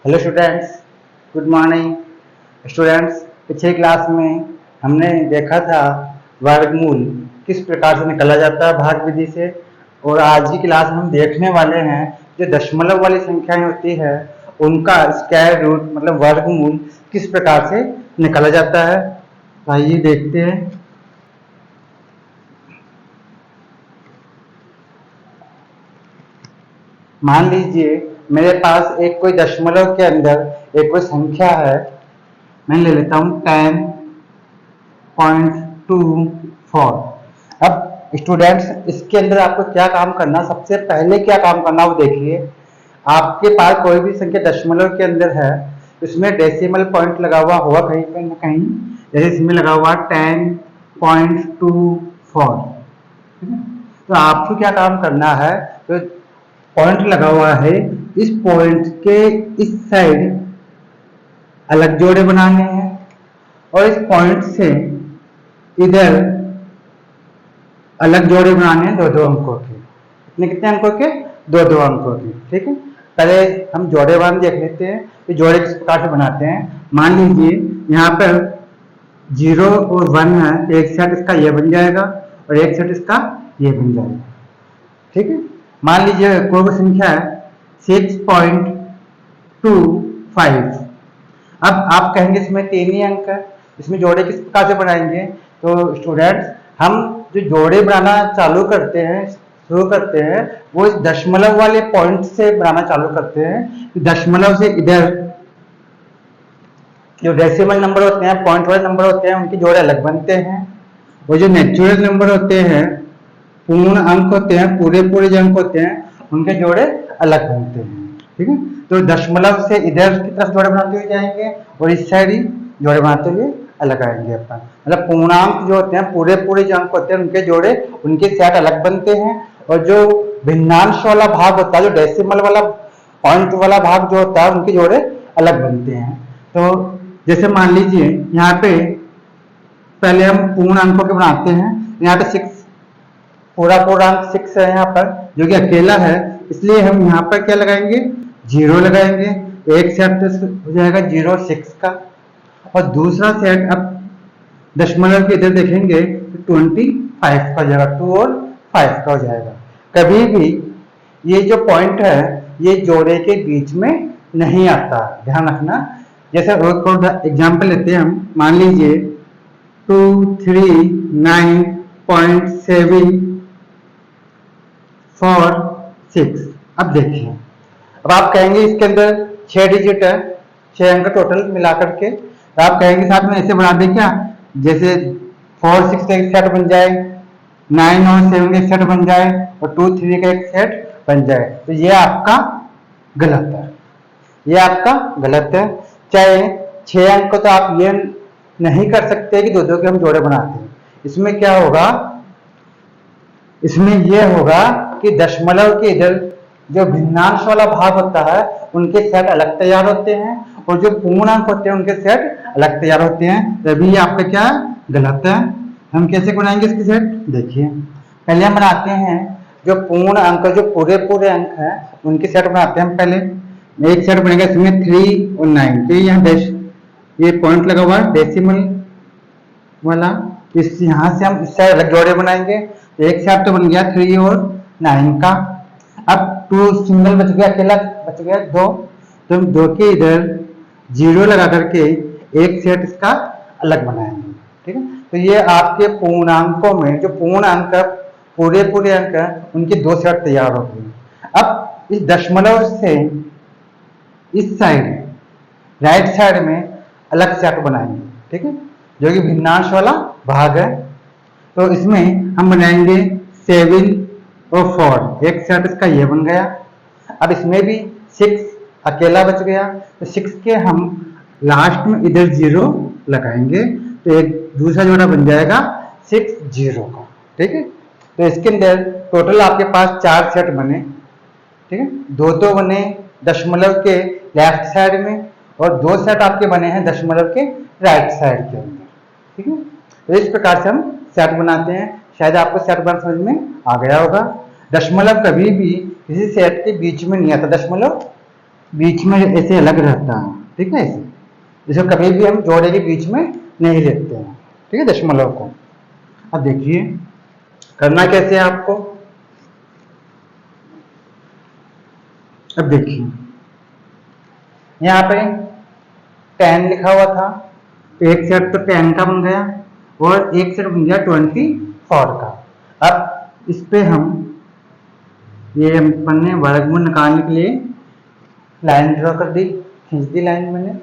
Hello students, good morning students. पिछले class में हमने देखा था वर्गमूल किस प्रकार से निकाला जाता है भाग विधि से, और आज की क्लास में हम देखने वाले हैं जो दशमलव वाली संख्याएं होती है उनका स्क्वायर रूट मतलब वर्गमूल किस प्रकार से निकाला जाता है। आइए देखते हैं। मान लीजिए मेरे पास एक कोई दशमलव के अंदर एक कोई संख्या है, मैं ले लेता हूं 10.24। अब स्टूडेंट्स इसके अंदर आपको क्या काम करना, सबसे पहले क्या काम करना वो देखिए। आपके पास कोई भी संख्या दशमलव के अंदर है, इसमें डेसिमल पॉइंट लगा हुआ होगा कहीं पर ना कहीं, जैसे इसमें लगा हुआ 10.24। तो आपको क्या काम करना है, तो पॉइंट लगा हुआ है, इस पॉइंट के इस साइड अलग जोड़े बनाने हैं और इस पॉइंट से इधर अलग जोड़े बनाने हैं, दो अंकों के। इतने कितने अंकों के? दो अंकों के। ठीक है, पहले हम जोड़े बना देख लेते हैं कि जोड़े किस प्रकार से बनाते हैं। मान लीजिए यहाँ पर 0 और 1 है, एक सेट इसका ये बन जाएगा और एक सेट इसका ये बन जाएगा। ठीक है, मान लीजिए कोई भी संख्या है 6.25। अब आप कहेंगे इसमें 3 ही अंक है, इसमें जोड़े किस प्रकार से बनाएंगे। तो स्टूडेंट्स हम जो जोड़े बनाना शुरू करते हैं वो इस दशमलव वाले पॉइंट से बनाना चालू करते हैं। दशमलव से इधर जो डेसिमल नंबर होते हैं, पॉइंट वाले नंबर होते हैं, उनके जोड़े अलग बनते हैं। वो जो नेचुरल नंबर होते हैं, पूर्ण अंक होते हैं, पूरे जो अंक होते हैं, उनके जोड़े अलग बनते हैं। ठीक है, तो दशमलव से इधर की तरफ जोड़े बनाते हुए जाएंगे और इस साइड ही जोड़े बनाते हुए अलग आएंगे अपन। मतलब पूर्णांक जो होते हैं, पूरे जो अंक होते हैं, उनके जोड़े उनके सेट अलग बनते हैं। और जो भिन्नांश वाला भाग होता है, जो डेसिमल वाला पॉइंट वाला भाग जो होता है, उनके जोड़े अलग बनते हैं। तो जैसे मान लीजिए यहाँ पे पहले हम पूर्ण अंकों के बनाते हैं। यहाँ पे 6 पूरा अंक 6 है यहाँ पर, जो कि अकेला है, इसलिए हम यहाँ पर क्या लगाएंगे? 0 लगाएंगे। एक सेट हो जाएगा 0 6 का, और दूसरा सेट अब दशमलव के इधर देखेंगे तो 25 का हो जाएगा, 2 और 5 का हो जाएगा। कभी भी ये जो पॉइंट है ये जोड़े के बीच में नहीं आता, ध्यान रखना। जैसे एग्जाम्पल लेते हैं हम, मान लीजिए 239.76। अब देखिए, अब आप कहेंगे इसके अंदर 6 डिजिट है, 6 अंक टोटल मिला करके। तो आप कहेंगे साथ में ऐसे बना दे क्या, जैसे 4 6 का एक सेट बन जाए, 9 और 7 का एक सेट बन जाए, और 2 3 का एक सेट बन जाए। तो ये आपका गलत है, ये आपका गलत है। चाहे 6 अंक तो आप ये नहीं कर सकते कि दो के हम जोड़े बनाते हैं। इसमें क्या होगा, इसमें यह होगा कि दशमलव के इधर जो भिन्नांश वाला भाग होता है उनके सेट अलग तैयार होते हैं, और जो पूर्णांक होते हैं उनके सेट अलग तैयार होते हैं। तभी आपका क्या गलत है। हम कैसे बनाएंगे इसके सेट, देखिए। पहले हम बनाते हैं जो पूर्ण अंक, जो पूरे अंक है, उनके सेट बनाते हैं हम पहले। एक सेट बनेगा इसमें 3 और 9। तो यहाँ ये पॉइंट लगा हुआ है डेसिमल वाला, इस यहाँ से हम इससे अलग जोड़े बनाएंगे। एक सेट तो बन गया 3 और 9 का। अब 2 सिंगल बच गया, अकेला बच गया 2, तो हम 2 के इधर 0 लगा करके एक सेट इसका अलग बनाएंगे। ठीक है, तो ये आपके पूर्णांकों में जो पूर्ण अंक पूरे अंक है, उनके 2 सेट तैयार हो गए। अब इस दशमलव से इस साइड राइट साइड में अलग सेट बनाएंगे। ठीक है, जो कि भिन्नांश वाला भाग है। तो इसमें हम बनाएंगे 7 और 4, एक सेट इसका ये बन गया। अब इसमें भी 6 अकेला बच गया, तो 6 के हम लास्ट में इधर 0 लगाएंगे, तो एक दूसरा जोड़ा बन जाएगा 6 0 का। ठीक है, तो इसके अंदर टोटल आपके पास 4 सेट बने। ठीक है, 2 बने दशमलव के लेफ्ट साइड में, और 2 सेट आपके बने हैं दशमलव के राइट साइड के अंदर। ठीक है, तो इस प्रकार से हम सेट बनाते हैं। शायद आपको सेट बनाना समझ में आ गया होगा। दशमलव कभी भी किसी सेट के बीच में नहीं आता। दशमलव बीच में ऐसे अलग रहता है, ठीक है, ऐसे जिसको कभी भी हम जोड़े के बीच में नहीं लिखते हैं, ठीक है, दशमलव को। अब देखिए करना कैसे है आपको। अब देखिए यहाँ पे 10 लिखा हुआ था, तो एक सेट तो 10 का बन गया और एक सेट बन गया 24 का। अब इस पे हम ये अपन ने वर्गमूल निकालने के लिए लाइन ड्रॉ कर दी, खींच दी लाइन मैंने।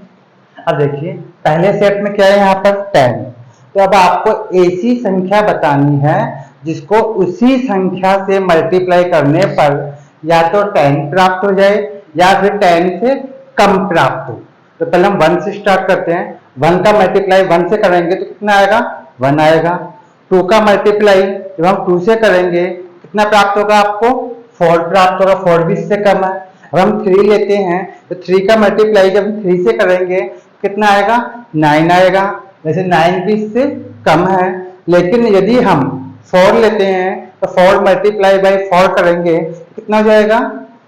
अब देखिए पहले सेट में क्या है, यहाँ पर 10, तो अब आपको ऐसी संख्या बतानी है जिसको उसी संख्या से मल्टीप्लाई करने पर या तो 10 प्राप्त हो जाए या फिर 10 से कम प्राप्त हो। तो पहले हम 1 से स्टार्ट करते हैं। 1 का मल्टीप्लाई 1 से करेंगे तो कितना आएगा, 1 आएगा। 2 का मल्टीप्लाई जब हम 2 से करेंगे कितना प्राप्त होगा, आपको 4 प्राप्त होगा, 4 भी इससे कम है। अब हम 3 लेते हैं तो 3 का मल्टीप्लाई जब हम 3 से करेंगे कितना आएगा, 9 आएगा। वैसे 9 भी इससे कम है, लेकिन यदि हम 4 लेते हैं तो 4 मल्टीप्लाई बाई 4 करेंगे तो कितना हो जाएगा,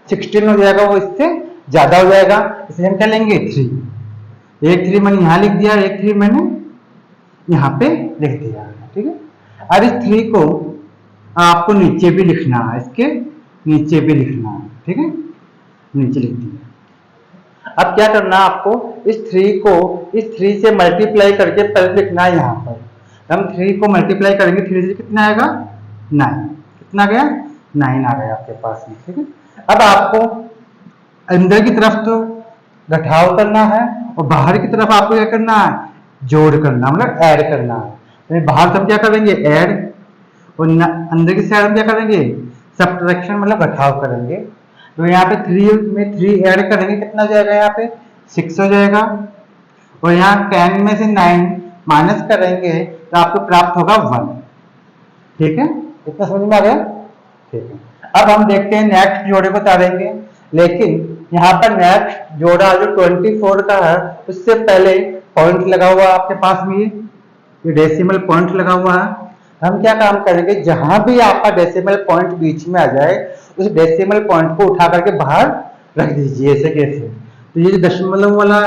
16 हो जाएगा, वो इससे ज्यादा हो जाएगा। इसलिए हम क्या लेंगे, 3। एक 3 मैंने यहाँ लिख दिया, एक 3 मैंने यहाँ पे लिख दिया, ठीक है। अब इस 3 को आपको नीचे भी लिखना है, इसके नीचे भी लिखना है, ठीक है, नीचे लिख दिया। अब क्या करना है आपको, इस 3 को इस 3 से मल्टीप्लाई करके पहले लिखना है यहाँ पर। हम 3 को मल्टीप्लाई करेंगे 3 से कितना आएगा, 9। कितना गया, 9 आ गया आपके पास में, ठीक है। अब आपको अंदर की तरफ तो घटाव करना है और बाहर की तरफ आपको क्या करना है, जोड़ करना, मतलब ऐड करना है। तो बाहर सब क्या करेंगे, ऐड, और अंदर की साइड में क्या करेंगे, सब्ट्रैक्शन, मतलब घटाव करेंगे। तो यहाँ पे 3 में 3 ऐड करेंगे, कितना हो जाएगा, यहाँ पे 6 हो जाएगा। और यहाँ 10 में से 9 माइनस करेंगे तो आपको प्राप्त होगा 1, ठीक है। इतना समझ में आ गया, ठीक है। अब हम देखते हैं नेक्स्ट जोड़े को उतारेंगे, लेकिन यहाँ पर नेक्स्ट जोड़ा जो 24 का है उससे पहले पॉइंट लगा हुआ आपके पास में, ये डेसिमल पॉइंट लगा हुआ है। हम क्या काम करेंगे, जहां भी आपका डेसिमल पॉइंट बीच में आ जाए उस डेसिमल पॉइंट को उठा करके बाहर रख दीजिए, ऐसे कैसे। तो ये जो दशमलव वाला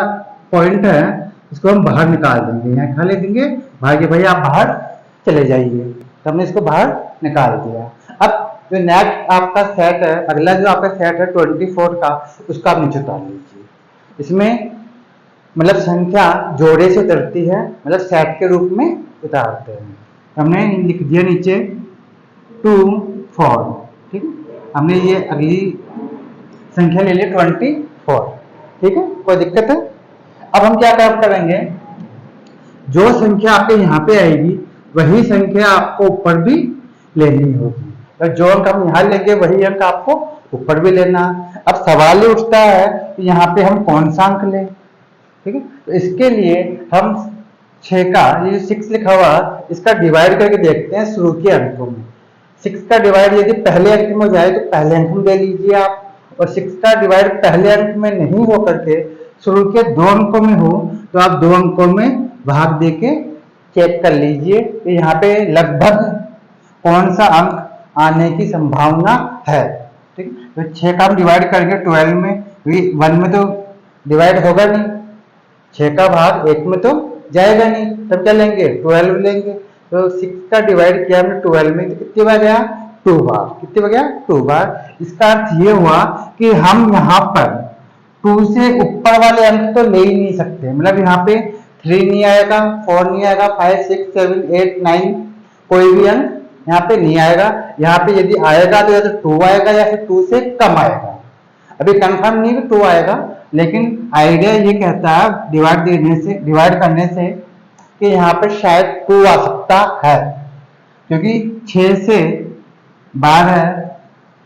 पॉइंट है इसको हम बाहर निकाल देंगे, यहाँ खा ले देंगे भाई भाई आप बाहर चले जाइए, तो हमने इसको बाहर निकाल दिया। अब जो नेक्स्ट आपका सेट है, अगला जो आपका सेट है 24 का, उसका आप नीचे उतार लीजिए। इसमें मतलब संख्या जोड़े से उतरती है, मतलब सेट के रूप में उतारते हैं। हमने लिख दिया नीचे 2 4, ठीक है। हमने ये अगली संख्या ले ली 24, ठीक है, कोई दिक्कत है। अब हम क्या काम करेंगे, जो संख्या आपके यहाँ पे आएगी वही संख्या आपको ऊपर भी लेनी होगी, और जो अंक हम यहाँ लेंगे वही अंक आपको ऊपर भी लेना। अब सवाल ये उठता है कि यहाँ पे हम कौन सा अंक लें, ठीक है। तो इसके लिए हम 6 का, ये 6 लिखा हुआ इसका डिवाइड करके देखते हैं शुरू के अंकों में। 6 का डिवाइड यदि पहले अंक में हो जाए तो पहले अंक में ले लीजिए आप, और 6 का डिवाइड पहले अंक में नहीं हो करके शुरू के 2 अंकों में हो तो आप 2 अंकों में भाग देके चेक कर लीजिए कि यहाँ पे लगभग कौन सा अंक आने की संभावना है, ठीक है। तो 6 का हम डिवाइड करके 12 में, 1 में तो डिवाइड होगा नहीं, 6 का भाग 1 में तो जाएगा नहीं, तब क्या लेंगे, 12 लेंगे। तो 6 का डिवाइड किया हमने 12 में, तो कितनी बार गया, 2 बार। कितनी बार गया, 2 बार। इसका अर्थ ये हुआ कि हम यहाँ पर 2 से ऊपर वाले अंक तो ले ही नहीं सकते, मतलब यहाँ पे 3 नहीं आएगा, 4 नहीं आएगा, 5 6 7 8 9 कोई भी अंक यहाँ पे नहीं आएगा। यहाँ पे यदि आएगा तो या तो 2 आएगा या फिर 2 से कम आएगा। अभी कंफर्म नहीं कि 2 आएगा, लेकिन आइडिया ये कहता है डिवाइड करने से कि यहाँ पे शायद 2 आ सकता है, क्योंकि 6 से 12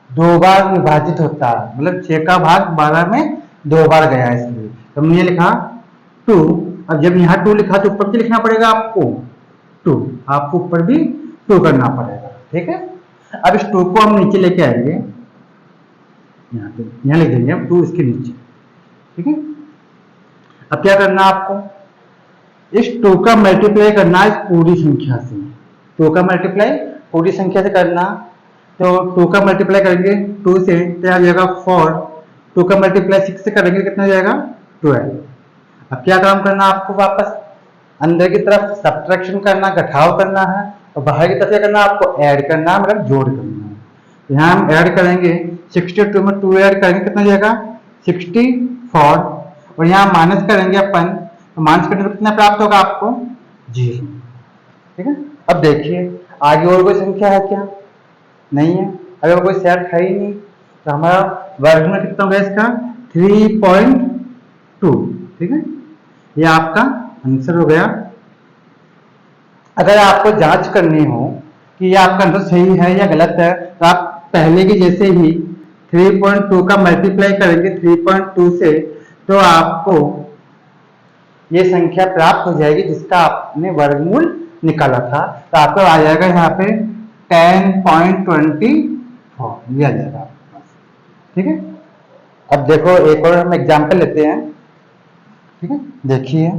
2 बार विभाजित होता है, मतलब 6 का भाग 12 में 2 बार गया, इसलिए तो हमने लिखा 2। अब जब यहाँ 2 लिखा तो ऊपर भी लिखना पड़ेगा आपको 2, आपको ऊपर भी 2 करना पड़ेगा, ठीक है। अब इस 2 को हम नीचे लेके आएंगे, यहाँ लिख देंगे हम 2 इसके नीचे, ठीक है। अब क्या करना आपको, इस 2 का मल्टीप्लाई करना इस पूरी संख्या से, 2 का मल्टीप्लाई पूरी संख्या से करना। तो 2 का मल्टीप्लाई करेंगे 2 से, तो आ जाएगा 4, 2 का मल्टीप्लाई 6 से करेंगे कितना हो जाएगा 12। अब क्या काम करना है आपको, वापस अंदर की तरफ सब्ट्रैक्शन करना, घटाव करना है, और बाहर की तरफ क्या करना है आपको ऐड करना है, मतलब जोड़ करना है। यहाँ हम ऐड करेंगे 62 में 2 ऐड करेंगे कितना हो जाएगा 64, और यहाँ माइनस करेंगे अपन, तो माइनस करने पर कितना प्राप्त होगा आपको 0। ठीक है, अब देखिए आगे और कोई संख्या है क्या, नहीं है। अगर कोई सेट है ही नहीं तो हमारा वर्गमूल कितना होगा इसका 3.2। ठीक है, ये आपका आंसर हो गया। अगर आपको जांच करनी हो कि ये आपका आंसर सही है या गलत है, तो आप पहले की जैसे ही 3.2 का मल्टीप्लाई करेंगे 3.2 से, तो आपको ये संख्या प्राप्त हो जाएगी जिसका आपने वर्गमूल निकाला था। तो आपको आ जाएगा यहाँ पे 10.24 ये आ जाएगा आपके पास। ठीक है, अब देखो एक और हम एग्जाम्पल लेते हैं। ठीक है, देखिए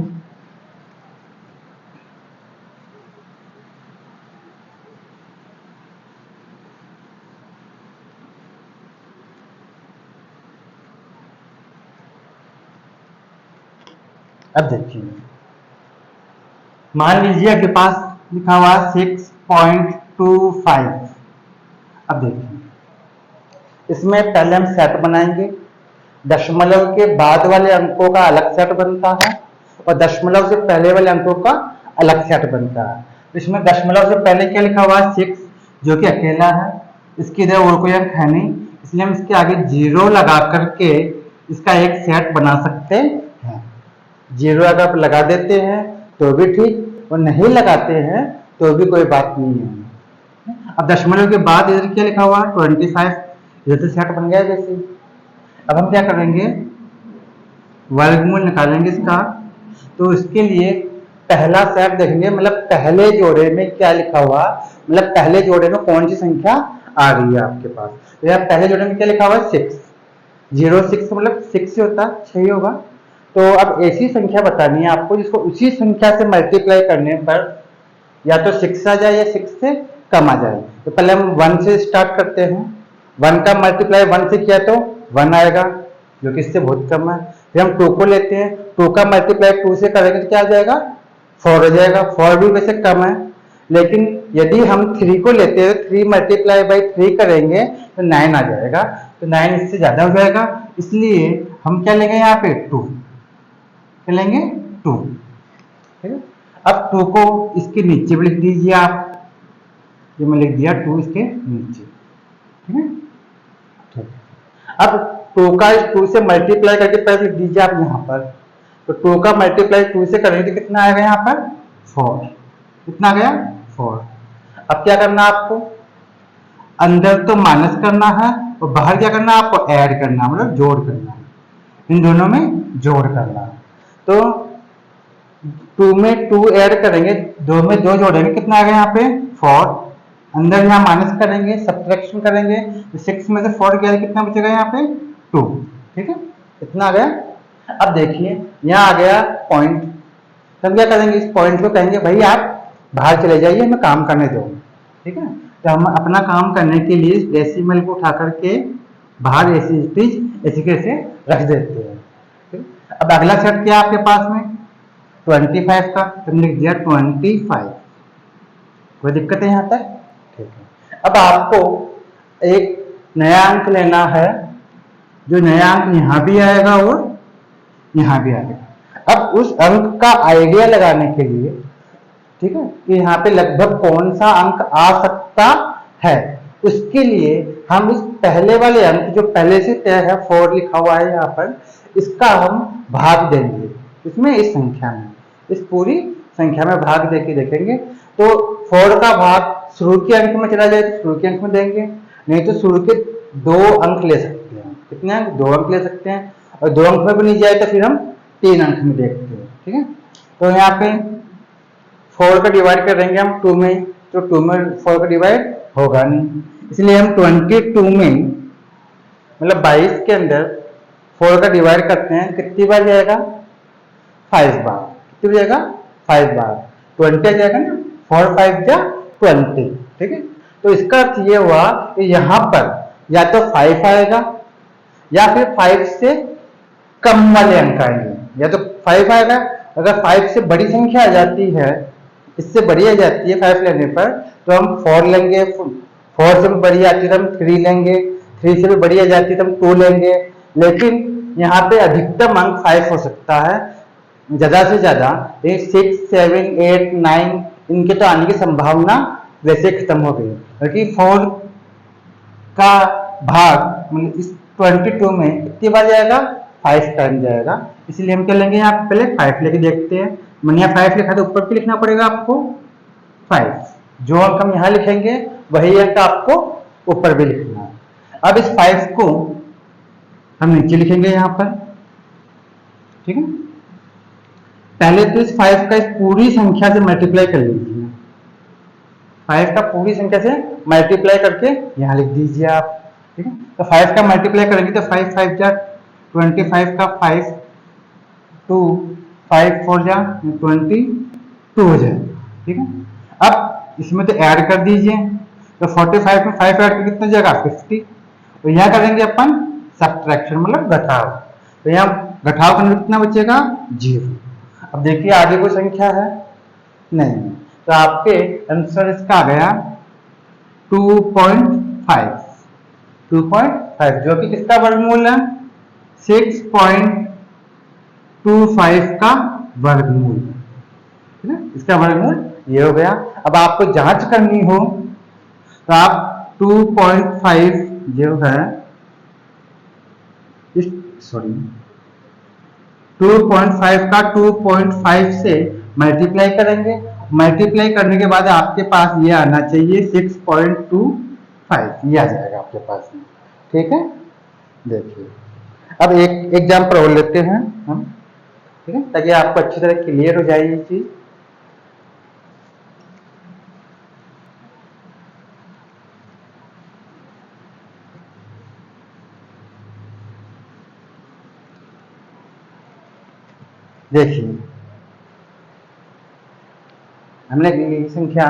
अब देखिए, मान लीजिए आपके पास लिखा हुआ 6.25। अब देखिए इसमें पहले हम सेट बनाएंगे, दशमलव के बाद वाले अंकों का अलग सेट बनता है और दशमलव से पहले वाले अंकों का अलग सेट बनता है। इसमें दशमलव से पहले क्या लिखा हुआ है 6, जो कि अकेला है, इसकी इधर और कोई अंक है नहीं, इसलिए हम इसके आगे 0 लगा करके इसका एक सेट बना सकते हैं। 0 अगर लगा देते हैं तो भी ठीक, और नहीं लगाते हैं तो भी कोई बात नहीं है। अब दशमलव के बाद इधर क्या लिखा हुआ 25, इधर तो सेट बन गया जैसे। अब हम क्या करेंगे, वर्गमूल निकालेंगे इसका। तो इसके लिए पहला सेट देखेंगे, मतलब पहले जोड़े में क्या लिखा हुआ, मतलब पहले जोड़े में कौन सी संख्या आ रही है आपके पास। तो यहाँ पहले जोड़े में क्या लिखा हुआ है 6, 06 मतलब 6 से होता है 6 होगा। तो अब ऐसी संख्या बतानी है आपको जिसको उसी संख्या से मल्टीप्लाई करने पर या तो 6 आ जाए या 6 से कम आ जाए। तो पहले हम 1 से स्टार्ट करते हैं। 1 का मल्टीप्लाई 1 से किया तो 1 आएगा, जो कि इससे बहुत कम है। फिर हम 2 को लेते हैं, 2 का मल्टीप्लाई 2 से करेंगे तो क्या आ जाएगा 4 हो जाएगा। 4 भी वैसे कम है, लेकिन यदि हम 3 को लेते हैं 3 मल्टीप्लाई बाई 3 करेंगे तो 9 आ जाएगा। तो 9 इससे ज्यादा हो जाएगा, इसलिए हम क्या लेंगे यहाँ पे 2, क्या लेंगे 2। ठीक है, अब 2 को इसके नीचे भी लिख दीजिए आप, ये मैं लिख दिया 2 इसके नीचे। ठीक है, अब 2 का 2 से मल्टीप्लाई करके पहले लिख दीजिए आप यहाँ पर। तो 2 का मल्टीप्लाई 2 से करेंगे तो कितना आएगा यहाँ पर 4, कितना आ गया 4। अब क्या करना है आपको, अंदर तो माइनस करना है और बाहर क्या करना है आपको ऐड करना है, मतलब जोड़ करना है, इन दोनों में जोड़ करना है। तो 2 में 2 ऐड करेंगे, 2 में 2 जोड़ेंगे, कितना आ गया यहाँ पे 4। अंदर यहाँ माइनस करेंगे, सब्ट्रैक्शन करेंगे, तो 6 में से 4 गया कितना बचेगा यहाँ पे 2। ठीक है, इतना आ गया। अब देखिए यहाँ आ गया पॉइंट, तब क्या करेंगे इस पॉइंट को कहेंगे भाई आप बाहर चले जाइए, हमें काम करने दो। ठीक है, तो हम अपना काम करने के लिए डेसिमल को उठा करके बाहर ऐसे कैसे रख देते हैं। ठीक? अब अगला सेट क्या आपके पास में 25 का, तो लिख दिया 25। कोई दिक्कत है यहाँ तक? ठीक है, अब आपको एक नया अंक लेना है, जो नया अंक यहाँ भी आएगा और यहाँ भी आएगा। अब उस अंक का आइडिया लगाने के लिए, ठीक है, कि यहाँ पे लगभग कौन सा अंक आ सकता है, उसके लिए हम इस पहले वाले अंक जो पहले से तय है 4 लिखा हुआ है यहाँ पर, इसका हम भाग देंगे इसमें, इस संख्या में, इस पूरी संख्या में भाग देके देखेंगे। तो 4 का भाग शुरू के अंक में चला जाए तो शुरू के अंक में देंगे, नहीं तो शुरू के 2 अंक ले सकते हैं। कितने अंक? 2 अंक ले सकते हैं, और 2 अंक में भी नहीं जाए तो फिर हम 3 अंक में देखते हैं। ठीक है, तो यहाँ पे 4 का डिवाइड करेंगे हम 2 में, तो 2 में 4 का डिवाइड होगा नहीं, इसलिए हम 22 में मतलब 22 के अंदर 4 का डिवाइड करते हैं, कितनी बार जाएगा 5 बार। कितनी जाएगा 5 बार, 20 आ जाएगा ना, 4 5 जा 20। ठीक है, तो इसका अर्थ ये हुआ कि यहाँ पर या तो 5 आएगा या फिर 5 से कम वाले अंक आएंगे, या तो 5 आएगा। अगर 5 से बड़ी संख्या आ जाती है, इससे बड़ी आ जाती है 5 लेने पर, तो हम 4 लेंगे। 4 से भी बड़ी आती है तो हम 3 लेंगे। 3 से भी बड़ी आ जाती है तो हम 2 लेंगे। लेकिन यहाँ पे अधिकतम अंक 5 हो सकता है, ज्यादा से ज्यादा। 6, 7, 8, 9 इनके तो आने की संभावना वैसे खत्म हो गई, क्योंकि 4 का भाग मतलब इस 22 में कितनी बार जाएगा, 5 टाइम जाएगा। इसलिए हम क्या लेंगे, यहाँ पे पहले 5 लेके देखते हैं। मैंने यहाँ 5 लिखा तो ऊपर भी लिखना पड़ेगा आपको 5। जो अंक हम यहाँ लिखेंगे वही अंक आपको ऊपर भी लिखना है। अब इस 5 को हम नीचे लिखेंगे यहाँ पर, ठीक है। पहले तो इस 5 का इस पूरी संख्या से मल्टीप्लाई कर लीजिए। 5 का पूरी संख्या से मल्टीप्लाई करके यहाँ लिख दीजिए आप, ठीक है। तो 5 का मल्टीप्लाई करेंगे तो 5 5 जा 25 का 5, 2 5 4 जा 22 हो जाए, ठीक है। अब इसमें तो ऐड कर दीजिए, तो 45 में 5 ऐड करके कितना जाएगा, 50। तो यहाँ करेंगे अपन सब्ट्रैक्शन मतलब घटाव, तो यहाँ घटाव करने कितना बचेगा, 0। अब देखिए आगे कोई संख्या है नहीं, तो आपके आंसर इसका आ गया 2.5। 2.5 जो कि किसका वर्गमूल है, 6.25 का वर्गमूल, ठीक है। इसका वर्गमूल ये हो गया। अब आपको जांच करनी हो तो आप 2.5 जो है इस 2.5 का 2.5 से मल्टीप्लाई करेंगे। मल्टीप्लाई करने के बाद आपके पास ये आना चाहिए 6.25, ये आ जाएगा आपके पास में, ठीक है। देखिए अब एक एग्जाम्पल और लेते हैं हम, ठीक है, ताकि आपको अच्छी तरह क्लियर हो जाए ये चीज। देखिए हमने ली संख्या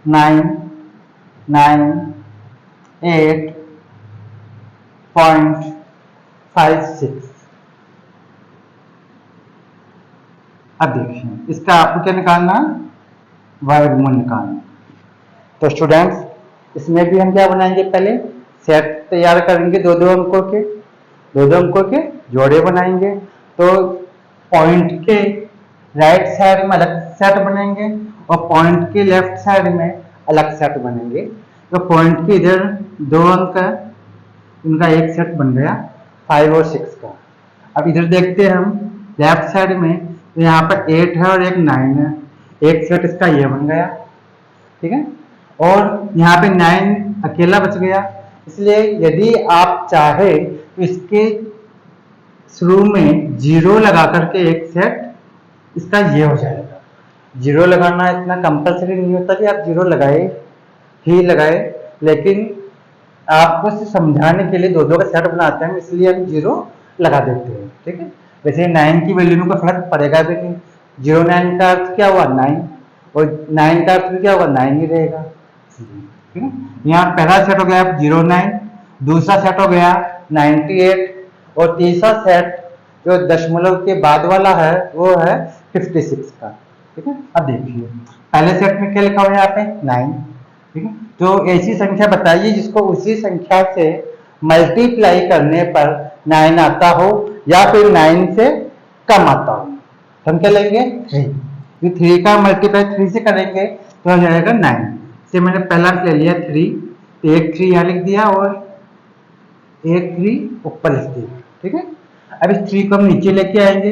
998.56। अब देखिए इसका आपको क्या निकालना, वर्गमूल निकालना। तो स्टूडेंट्स इसमें भी हम क्या बनाएंगे, पहले सेट तैयार करेंगे, दो दो अंकों के जोड़े बनाएंगे। तो पॉइंट के राइट साइड में अलग सेट बनेंगे और पॉइंट के लेफ्ट साइड में अलग सेट बनेंगे। तो पॉइंट के इधर 2 अंक है, उनका एक सेट बन गया 5 और 6 का। अब इधर देखते हैं हम लेफ्ट साइड में, तो यहाँ पर 8 है और एक 9 है, एक सेट इसका ये बन गया, ठीक है। और यहाँ पे 9 अकेला बच गया। इसलिए यदि आप चाहे तो इसके शुरू में 0 लगा करके एक सेट इसका ये हो जाएगा। 0 लगाना इतना कंपलसरी नहीं होता कि आप 0 लगाए ही लगाए, लेकिन आपको समझाने के लिए 2 का सेट बनाते हैं, इसलिए हम 0 लगा देते हैं, ठीक है। वैसे 9 की वैल्यू में कोई फर्क पड़ेगा भी नहीं। 09 का अर्थ क्या हुआ, 9, और 9 का अर्थ क्या होगा, 9 ही रहेगा, ठीक है। यहाँ पहला सेट हो गया 09, दूसरा सेट हो गया 98, और तीसरा सेट जो दशमलव के बाद वाला है वो है 56 का, ठीक है। अब देखिए पहले सेट में क्या लिखा हुआ है यहाँ पे 9, ठीक है। तो ऐसी संख्या बताइए जिसको उसी संख्या से मल्टीप्लाई करने पर 9 आता हो या फिर 9 से कम आता हो। तो हम क्या लेंगे, 3। 3 का मल्टीप्लाई 3 से करेंगे तो हो जाएगा 9 से। मैंने पहला ले लिया 3, तो एक 3 यहाँ लिख दिया और एक 3 ऊपर लिख दिया, ठीक है। अब इस 3 को हम नीचे लेके आएंगे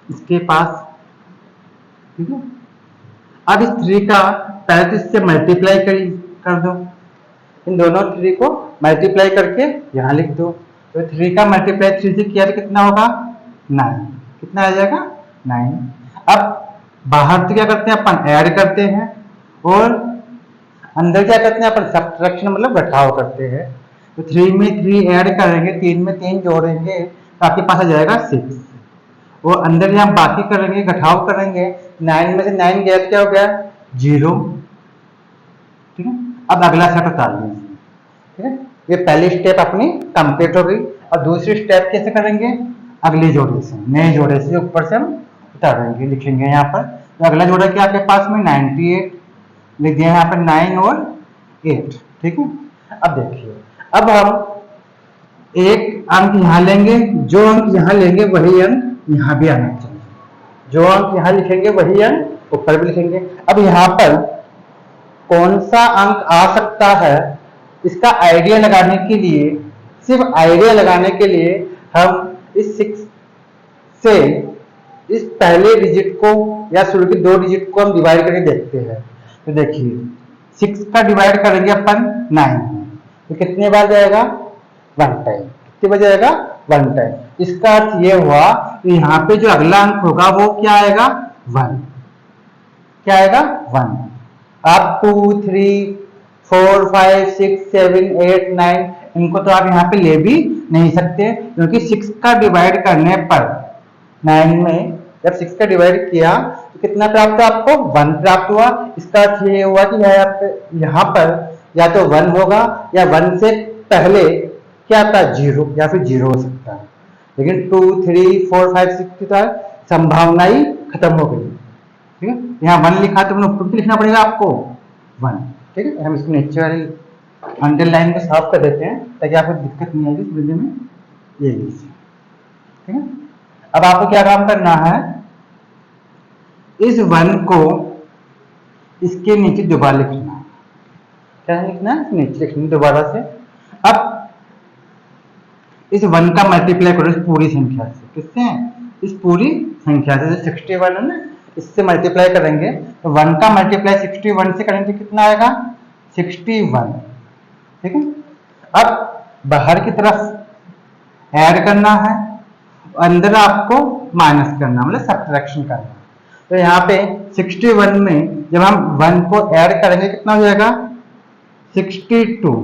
इसके पास, ठीक है। अब इस 3 का पहले तो इससे मल्टीप्लाई कर दो, इन दोनों 3 को मल्टीप्लाई करके यहाँ लिख दो। तो 3 का मल्टीप्लाई 3 से किया तो कितना होगा, 9। कितना आ जाएगा, 9। अब बाहर तो क्या करते हैं अपन, ऐड करते हैं, और अंदर क्या करते हैं अपन, सब्ट्रैक्शन मतलब घटाव करते हैं। तो 3 में 3 ऐड करेंगे, 3 में 3 जोड़ेंगे तो आपके पास आ जाएगा 6, और अंदर यहाँ बाकी करेंगे, घटाव करेंगे, 9 में से 9 गया तो क्या हो गया, 0, ठीक है। अब अगला सेट उतार लीजिए, ठीक है। ये पहली स्टेप अपनी कंप्लीट हो गई। और दूसरी स्टेप कैसे करेंगे, अगले जोड़े से, नए जोड़े से ऊपर से हम उतारेंगे, लिखेंगे यहाँ पर। तो अगला जोड़ा क्या आपके पास में 98 लिख दिया यहाँ पर 9 और 8, ठीक है। अब देखिए, अब हम एक अंक यहाँ लेंगे, जो अंक यहाँ लेंगे वही अंक यहाँ भी आना चाहिए, जो अंक यहाँ लिखेंगे वही अंक ऊपर भी लिखेंगे। अब यहाँ पर कौन सा अंक आ सकता है, इसका आइडिया लगाने के लिए, सिर्फ आइडिया लगाने के लिए हम इस 6 से इस पहले डिजिट को या शुरू के 2 डिजिट को हम डिवाइड करके देखते हैं। तो देखिए 6 का डिवाइड करेंगे अपन 9 में, तो कितने बार जाएगा, 1 टाइम। कितने बार जाएगा, 1 टाइम। इसका अर्थ ये हुआ कि यहाँ पे जो अगला अंक होगा वो क्या आएगा, 1। क्या आएगा, 1। आप 2, 3, 4, 5, 6, 7, 8, 9 इनको तो आप यहाँ पे ले भी नहीं सकते, क्योंकि 6 का डिवाइड करने पर 9 में जब 6 का डिवाइड किया तो कितना प्राप्त हुआ आपको, 1 प्राप्त हुआ। इसका अर्थ ये हुआ कि यहाँ पर या तो 1 होगा या 1 से पहले क्या था, 0 या फिर 0 हो सकता है। लेकिन 2, 3, 4, 5, 6 की संभावना ही खत्म हो गई, ठीक है। यहाँ 1 लिखा तो ऊपर लिखना पड़ेगा आपको 1, ठीक है। हम इसको नीचे वाली अंडरलाइन को साफ कर देते हैं ताकि आपको दिक्कत नहीं आएगी समझने में, ये लीजिए, ठीक है। अब आपको क्या काम करना है, इस 1 को इसके नीचे दोबारा लिखना है। क्या लिखना है, नीचे लिखना दोबारा से। अब इस 1 का मल्टीप्लाई करो इस पूरी संख्या से, किससे, इस पूरी संख्या से, 61 है ना, इससे मल्टीप्लाई करेंगे तो 1 का मल्टीप्लाई 61 से करेंगे तो कितना आएगा, 61, ठीक है। अब बाहर की तरफ ऐड करना है, अंदर आपको माइनस करना, मतलब सब्ट्रैक्शन करना। तो यहाँ पे 61 में जब हम 1 को ऐड करेंगे कितना हो जाएगा, 62,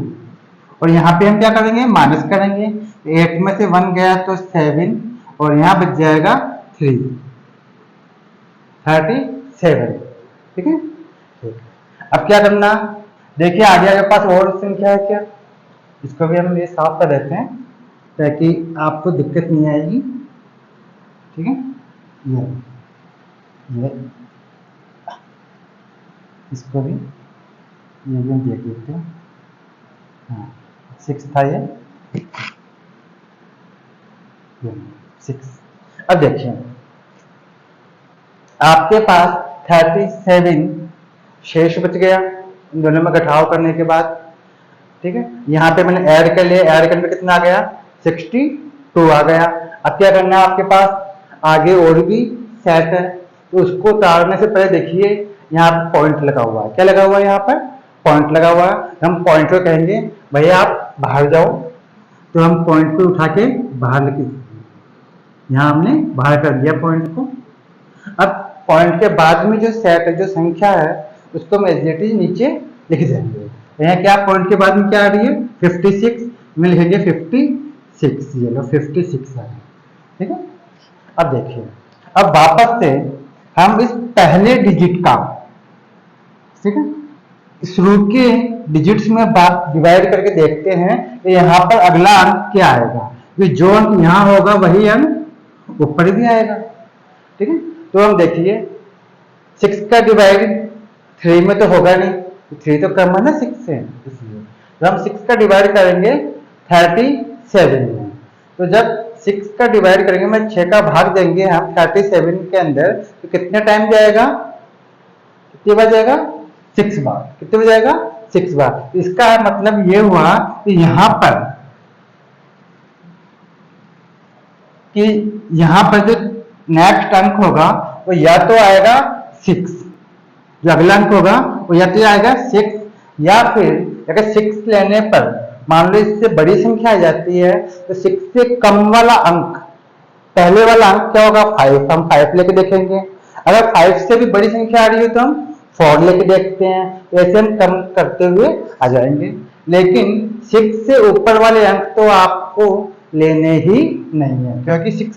और यहाँ पे हम क्या करेंगे, माइनस करेंगे। 8 में से 1 गया तो 7, और यहाँ बच जाएगा 3, 37, ठीक है। अब क्या करना, देखिए आगे आपके पास और संख्या है क्या, इसको भी हम ये साफ कर देते हैं ताकि आपको दिक्कत नहीं आएगी, ठीक है। ये इसको भी, ये भी हम देख लेते हैं। हाँ 6 था ये 6। अब देखिए आपके पास 37 शेष बच गया इन दोनों में घटाव करने के बाद, ठीक है। यहाँ पे मैंने ऐड कर लिया, ऐड करने में कितना आ गया, 62 आ गया। अब क्या करना है आपके पास, आगे और भी सेट है, तो उसको उतारने से पहले देखिए यहाँ पे पॉइंट लगा हुआ है। क्या लगा हुआ है, यहाँ पर पॉइंट लगा हुआ है। हम पॉइंट को कहेंगे भैया आप बाहर जाओ, तो हम पॉइंट को उठा के बाहर लेके, यहाँ हमने बाहर कर दिया पॉइंट को। अब पॉइंट के बाद में जो सेट है, जो संख्या है, उसको हम एज इट इज नीचे लिख देंगे। यहाँ क्या पॉइंट के बाद में क्या आ रही है, 56 में लिखेंगे 56, ये लो 56 आ रही है, ठीक है। अब देखिए, अब वापस से हम इस पहले डिजिट का, ठीक है, शुरू के डिजिट्स में डिवाइड करके देखते हैं कि यहाँ पर अगला अंक क्या आएगा। जो अंक यहाँ होगा वही अंक ऊपर भी आएगा, ठीक है। तो हम देखिए 6 का डिवाइड 3 में तो होगा नहीं, 3 तो कम है ना 6 से, इसलिए तो हम 6 का डिवाइड करेंगे 37 में। तो जब 6 का डिवाइड करेंगे, मैं 6 का भाग देंगे हम 37 के अंदर, तो कितने टाइम जाएगा, कितनी बार जाएगा, 6 बार। कितने बार जाएगा, 6 बार। इसका मतलब ये हुआ कि यहाँ पर जो नेक्स्ट अंक होगा वो या तो आएगा 6, जो अगला अंक होगा वो या तो आएगा 6, या फिर अगर 6 लेने पर मान लो इससे बड़ी संख्या आ जाती है तो 6 से कम वाला अंक, पहले वाला अंक क्या होगा, 5, हम 5 लेके देखेंगे। अगर 5 से भी बड़ी संख्या आ रही है तो हम 4 लेके देखते हैं। ऐसे हम कम करते हुए आ जाएंगे, लेकिन 6 से ऊपर वाले अंक तो आपको लेने ही नहीं है, क्योंकि 6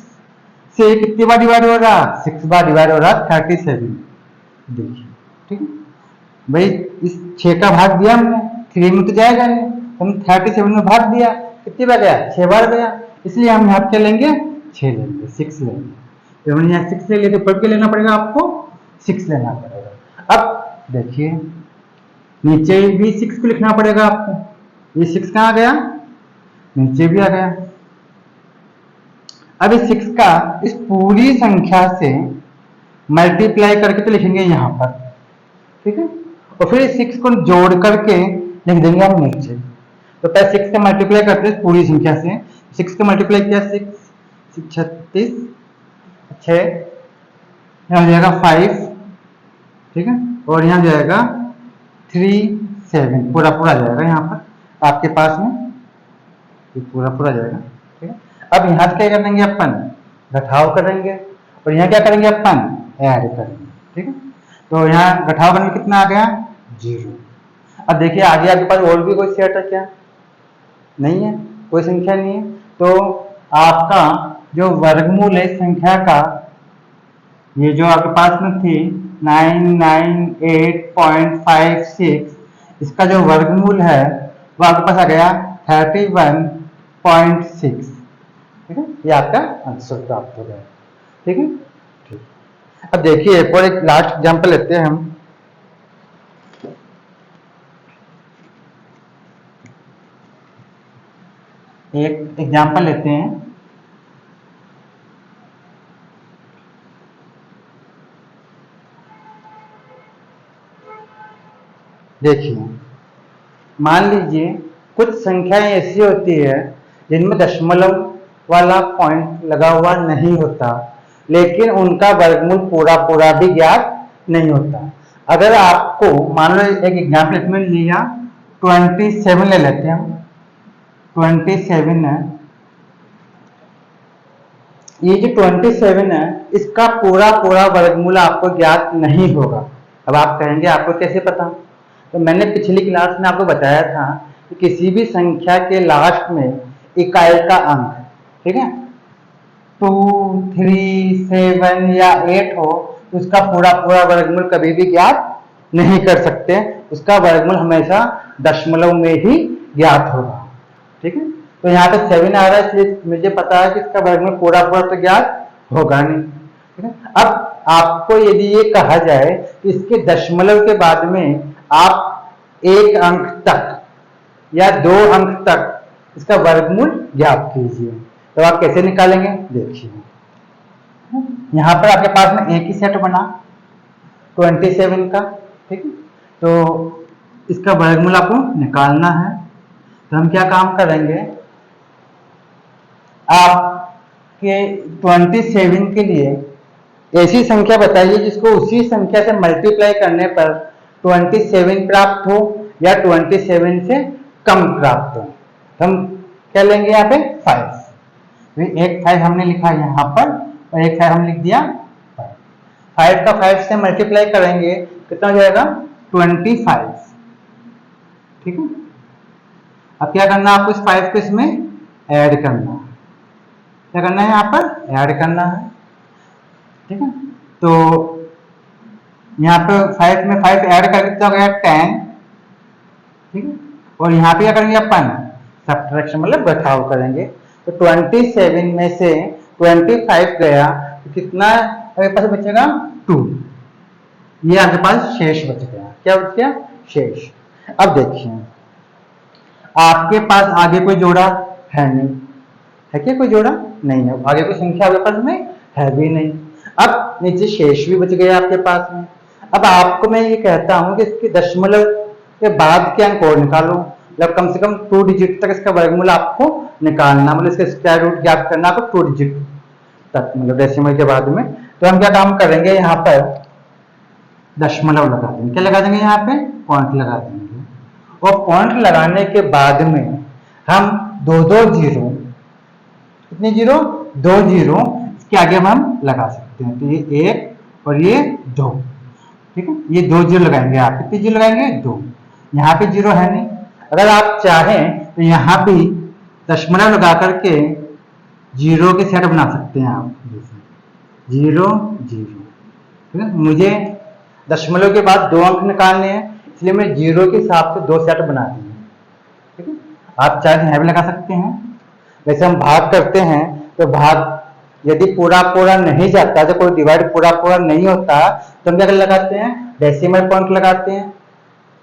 से कितनी बार डिवाइड हो रहा, 6 बार डिवाइड हो रहा 37। देखिए, ठीक है भाई, इस 6 का भाग दिया हमने, 3 में तो जाएगा नहीं, हम 37 में भाग दिया, कितनी बार गया, 6 बार गया, इसलिए हम यहाँ क्या लेंगे, 6 लेंगे, 6 लेंगे। तो हमने यहाँ 6 ले लिया, तो ऊपर क्या लेना पड़ेगा आपको, 6 लेना पड़ेगा। अब देखिए नीचे भी 6 को लिखना पड़ेगा आपको। ये 6 कहाँ गया, नीचे भी आ गया। अब इस 6 का इस पूरी संख्या से मल्टीप्लाई करके तो लिखेंगे यहाँ पर, ठीक है, और फिर इस 6 को जोड़ करके लिख देंगे हम नीचे। तो पहले 6 का मल्टीप्लाई करते हैं पूरी संख्या से, 6 का मल्टीप्लाई किया 6 36, 6 यहाँ हो जाएगा 5, ठीक है, और यहाँ जाएगा 3 7, पूरा पूरा जाएगा यहाँ पर आपके पास में, ये पूरा पूरा जाएगा, ठीक है। अब यहाँ क्या करेंगे अपन, घटाव करेंगे, और यहाँ क्या करेंगे अपन, ऐड करेंगे, ठीक है। तो यहाँ घटाव करने कितना आ गया, 0। अब देखिए आगे आपके पास और भी कोई सेट है क्या, नहीं है, कोई संख्या नहीं है। तो आपका जो वर्गमूल है संख्या का, ये जो आपके पास में थी 998.56, इसका जो वर्गमूल है वो आपके पास आ गया 31.6, ठीक है, ये आपका आंसर प्राप्त हो गया, ठीक है, ठीक। अब देखिए एक और एक लास्ट एग्जांपल लेते हैं हम। एक एग्जांपल लेते हैं, देखिए मान लीजिए कुछ संख्याएं ऐसी होती है जिनमें दशमलव वाला पॉइंट लगा हुआ नहीं होता, लेकिन उनका वर्गमूल पूरा पूरा भी ज्ञात नहीं होता। अगर आपको मान लो एक एग्जाम्पल इसमें लिया 27 ले लेते हैं हम, 27 है, ये जो 27 है इसका पूरा पूरा वर्गमूल आपको ज्ञात नहीं होगा। अब आप कहेंगे आपको कैसे पता, तो मैंने पिछली क्लास में आपको बताया था कि किसी भी संख्या के लास्ट में इकाई का अंक, ठीक है, 2 3 7 या 8 हो, उसका पूरा पूरा वर्गमूल कभी भी ज्ञात नहीं कर सकते, उसका वर्गमूल हमेशा दशमलव में ही ज्ञात होगा, ठीक है। तो यहाँ पे 7 आ रहा है, इसलिए मुझे पता है कि इसका वर्गमूल पूरा पूरा तो ज्ञात होगा नहीं, ठीक है। अब आपको यदि ये कहा जाए कि इसके दशमलव के बाद में आप 1 अंक तक या 2 अंक तक इसका वर्गमूल ज्ञात कीजिए, तो आप कैसे निकालेंगे, देखिए यहां पर आपके पास में एक ही सेट बना 27 का, ठीक है, तो इसका वर्गमूल आपको निकालना है। तो हम क्या काम करेंगे, आपके 27 के लिए ऐसी संख्या बताइए जिसको उसी संख्या से मल्टीप्लाई करने पर 27 प्राप्त हो या 27 से कम प्राप्त हो। तो हम क्या लेंगे यहाँ पे 5, एक 5 हमने लिखा यहाँ पर और एक 5 हम लिख दिया 5 का 5 से मल्टीप्लाई करेंगे कितना हो जाएगा 25, ठीक है। अब क्या करना है आपको, इस 5 को इसमें ऐड करना है, क्या करना है यहाँ पर ऐड करना है, ठीक है। तो यहाँ पे 5 में 5 ऐड करके कितना हो गया 10, ठीक है, और यहाँ पे क्या करेंगे अपन सब्ट्रैक्शन मतलब घटाव करेंगे। तो 27 में से 25 गया तो कितना आपके पास बचेगा 2, ये आपके पास शेष बच गया, क्या बच गया शेष। अब देखिए आपके पास आगे कोई जोड़ा है नहीं, है क्या कोई जोड़ा नहीं है, आगे कोई संख्या आपके पास में है भी नहीं। अब नीचे शेष भी बच गया आपके पास में। अब आपको मैं ये कहता हूं कि इसके दशमलव के बाद के अंक और निकालो, मतलब कम से कम 2 डिजिट तक इसका वर्गमूल आपको निकालना, मतलब इसका स्क्वायर रूट ज्ञात करना आपको 2 डिजिट तक, मतलब डेसिमल के बाद में। तो हम क्या काम करेंगे, यहाँ पर दशमलव लगा देंगे, क्या लगा देंगे यहाँ पे पॉइंट लगा देंगे, और पॉइंट लगाने के बाद में हम 2 जीरो, कितने जीरो 2 जीरो इसके आगे हम लगा सकते हैं। तो ये 1 और ये 2, ठीक है, ये 2 जीरो लगाएंगे आप, कितने जीरो लगाएंगे 2, यहाँ पे जीरो है नहीं। अगर आप चाहें तो यहाँ पे दशमलव लगा करके जीरो के सेट बना सकते हैं आप, जैसे 0 0, ठीक है। मुझे दशमलव के बाद 2 अंक निकालने हैं, इसलिए मैं 0 के हिसाब से 2 सेट बना दिए, ठीक है। आप चार्ज यहाँ भी लगा सकते हैं। जैसे हम भाग करते हैं तो भाग यदि पूरा पूरा नहीं जाता, तो कोई डिवाइड पूरा पूरा नहीं होता, तो हम क्या लगाते हैं, डेसिमल पॉइंट लगाते हैं।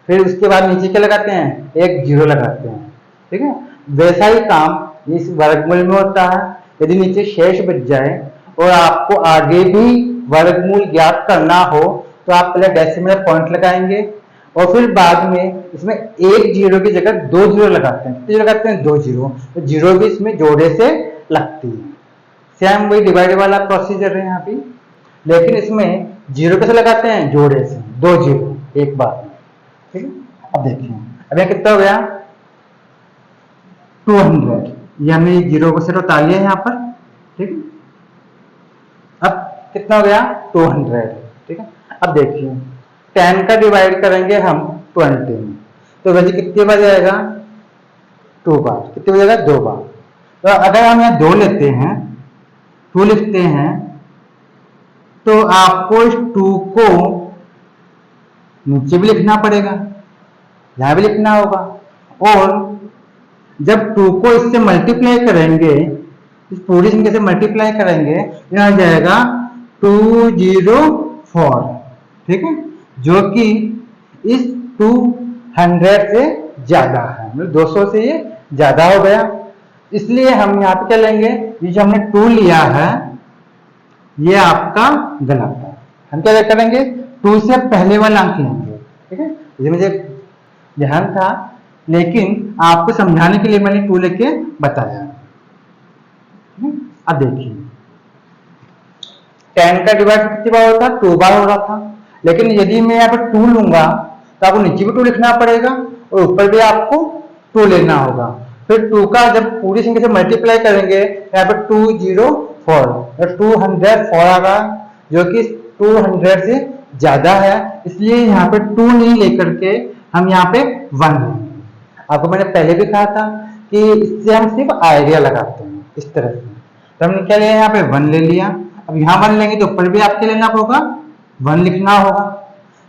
फिर उसके बाद नीचे क्या लगाते हैं, एक जीरो लगाते हैं। ठीक है, वैसा ही काम इस वर्गमूल में होता है। यदि नीचे शेष बच जाए और आपको आगे भी वर्गमूल ज्ञात करना हो, तो आप पहले डेसिमल पॉइंट लगाएंगे और फिर बाद में इसमें एक जीरो की जगह दो जीरो लगाते हैं। तो लगाते हैं दो जीरो, तो जीरो भी इसमें जोड़े से लगती है। सेम वही डिवाइड वाला प्रोसीजर है यहाँ पे, लेकिन इसमें जीरो कैसे लगाते हैं, जोड़े से, दो जीरो एक बार में। ठीक है, अब देखिए अब यह कितना हो गया 200। ये हमने जीरो को से उतार लिया यहाँ पर। ठीक है, अब कितना हो गया 200। ठीक है, अब देखिए 10 का डिवाइड करेंगे हम 20 में, तो वैसे कितनी बार जाएगा, 2 बार। कितनी बार जाएगा, 2 बार। तो अगर हम यहाँ 2 लेते हैं, 2 लिखते हैं, तो आपको इस 2 को नीचे भी लिखना पड़ेगा, यहां भी लिखना होगा। और जब 2 को इससे मल्टीप्लाई करेंगे, इस पूरी संख्या से मल्टीप्लाई करेंगे, यहां आ जाएगा 204। ठीक है, जो कि इस 200 से ज्यादा है, मतलब 200 से ये ज्यादा हो गया। इसलिए हम यहाँ पे क्या लेंगे, ये जो हमने 2 लिया है ये आपका गलत है। हम क्या करेंगे, 2 से पहले वाला अंक लेंगे। ठीक है, ये मुझे ध्यान था, लेकिन आपको समझाने के लिए मैंने 2 लेके बताया। अब देखिए 10 का डिवाइड कितनी बार होता है, 2 बार हो रहा था। लेकिन यदि मैं यहाँ पर 2 लूंगा तो आपको नीचे भी 2 लिखना पड़ेगा और ऊपर भी आपको 2 लेना होगा। फिर 2 का जब पूरी संख्या से मल्टीप्लाई करेंगे, यहाँ पर 204 204 आ रहा, जो कि 200 से ज्यादा है। इसलिए यहाँ पे 2 नहीं लेकर के हम यहाँ पे 1 लेंगे। आपको मैंने पहले भी कहा था कि इससे हम सिर्फ आइडिया लगाते हैं इस तरह से। तो हमने क्या लिया, यहाँ पे 1 ले लिया। अब यहाँ 1 लेंगे तो ऊपर भी आपके लेना होगा, 1 लिखना होगा।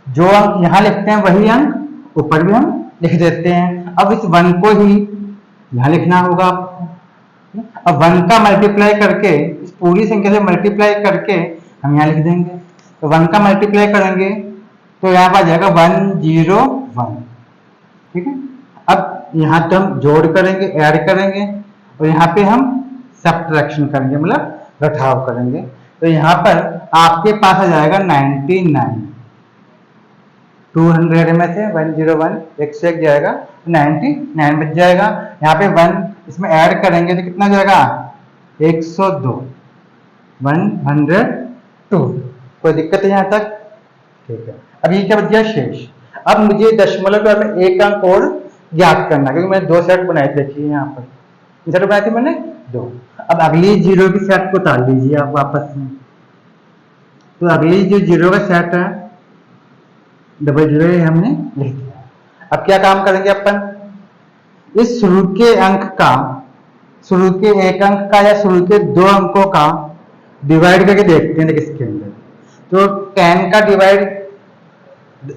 जो अंक यहाँ लिखते हैं वही अंक ऊपर भी हम लिख देते हैं। अब इस 1 को ही यहाँ लिखना होगा आपको। अब 1 का मल्टीप्लाई करके, इस पूरी संख्या से मल्टीप्लाई करके हम यहाँ लिख देंगे। तो 1 का मल्टीप्लाई करेंगे तो यहाँ पर आ जाएगा 101। ठीक है, अब यहाँ तो हम जोड़ करेंगे, ऐड करेंगे, और यहाँ पे हम सब्ट्रैक्शन करेंगे, मतलब घटाव करेंगे। तो यहाँ पर आपके पास आ जाएगा 99। 200 में से 101 एक से एक जाएगा, 99 बच जाएगा। यहाँ पे 1 इसमें ऐड करेंगे तो कितना जाएगा, 102, 102। कोई दिक्कत है यहाँ तक? ठीक है, अब ये क्या बच गया, शेष। अब मुझे दशमलव के बाद में एक अंक और ज्ञात करना, क्योंकि मैंने 2 सेट बनाए थे। देखिए यहाँ पर सेट बनाए थे मैंने 2। अब अगली जीरो की सेट को उतार लीजिए आप वापस में। तो अगली जो जीरो का सेट है, डबल जीरो हमने लिख दिया। अब क्या काम करेंगे अपन, इस शुरू के अंक का, शुरू के एक अंक का या शुरू के 2 अंकों का डिवाइड करके देखते हैं किसके अंदर। तो 10 का डिवाइड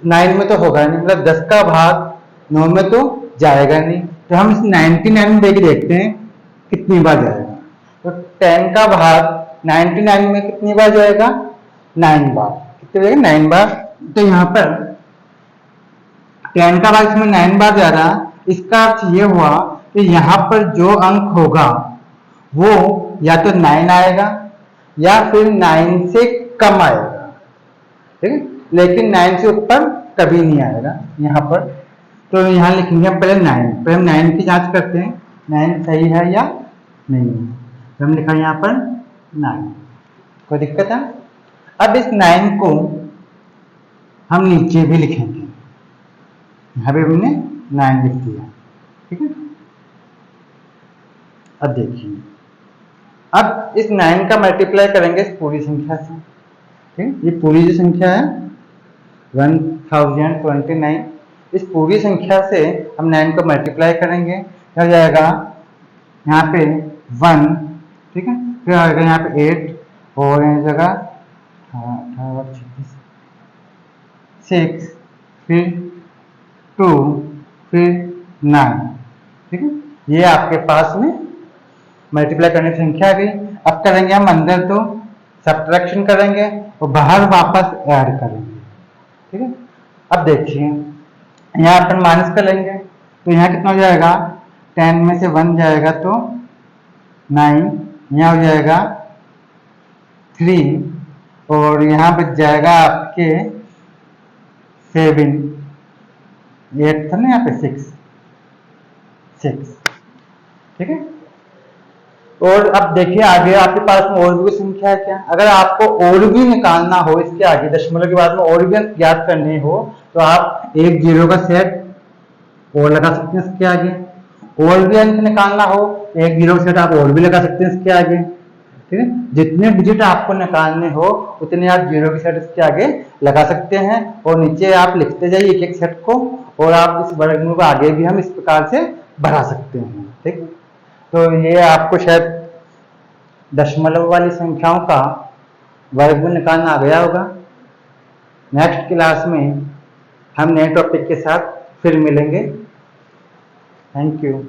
9 में तो होगा नहीं, मतलब 10 का भाग 9 में तो जाएगा नहीं। तो हम इस 99 में देख देखते हैं कितनी बार जाएगा। तो 10 का भाग 99 में कितनी बार जाएगा, 9 बार। कितने जाएगा, 9 बार। तो यहाँ पर 10 का भाग इसमें 9 बार जा रहा। इसका अर्थ ये हुआ कि यहाँ पर जो अंक होगा वो या तो 9 आएगा या फिर 9 से कम आएगा। ठीक है, लेकिन 9 से ऊपर कभी नहीं आएगा यहाँ पर। तो यहाँ लिखेंगे पहले 9, पहले हम 9 की जांच करते हैं 9 सही है या नहीं है। तो हम लिखा यहाँ पर 9। कोई दिक्कत है? अब इस 9 को हम नीचे भी लिखेंगे, यहाँ पे हमने 9 लिख दिया। ठीक है, अब देखिए, अब इस 9 का मल्टीप्लाई करेंगे इस पूरी संख्या से। ठीक, ये पूरी जो संख्या है 1029, इस पूरी संख्या से हम 9 को मल्टीप्लाई करेंगे, क्या हो जाएगा, यहाँ पे 1। ठीक है, फिर आएगा यहाँ पे 8 और इस जगह 6, फिर 2, फिर 9। ठीक है, ये आपके पास में मल्टीप्लाई करने की संख्या आ गई। अब करेंगे हम अंदर तो सब्ट्रैक्शन करेंगे और बाहर वापस ऐड करेंगे। ठीक है, अब देखिए यहाँ अपन माइनस कर लेंगे तो यहाँ कितना हो जाएगा, 10 में से 1 जाएगा तो 9, यहाँ हो जाएगा 3 और यहाँ बच जाएगा आपके 7, 8 था ना यहाँ पे 6। ठीक है, और अब देखिए आगे आपके पास में और भी संख्या है क्या। अगर आपको और भी निकालना हो इसके आगे, दशमलव के बाद में और भी अंक ज्ञात करने हो तो आप एक जीरो का सेट और लगा सकते हैं इसके आगे। और भी अंक निकालना हो एक जीरो का सेट आप और भी लगा सकते हैं इसके आगे। ठीक है, जितने डिजिट आपको निकालने हो उतने आप जीरो के सेट इसके आगे लगा सकते हैं और नीचे आप लिखते जाइए एक एक सेट को, और आप इस वर्गमूल को आगे भी हम इस प्रकार से बढ़ा सकते हैं। ठीक, तो ये आपको शायद दशमलव वाली संख्याओं का वर्गमूल निकालना आ गया होगा। नेक्स्ट क्लास में हम नए टॉपिक के साथ फिर मिलेंगे। Thank you.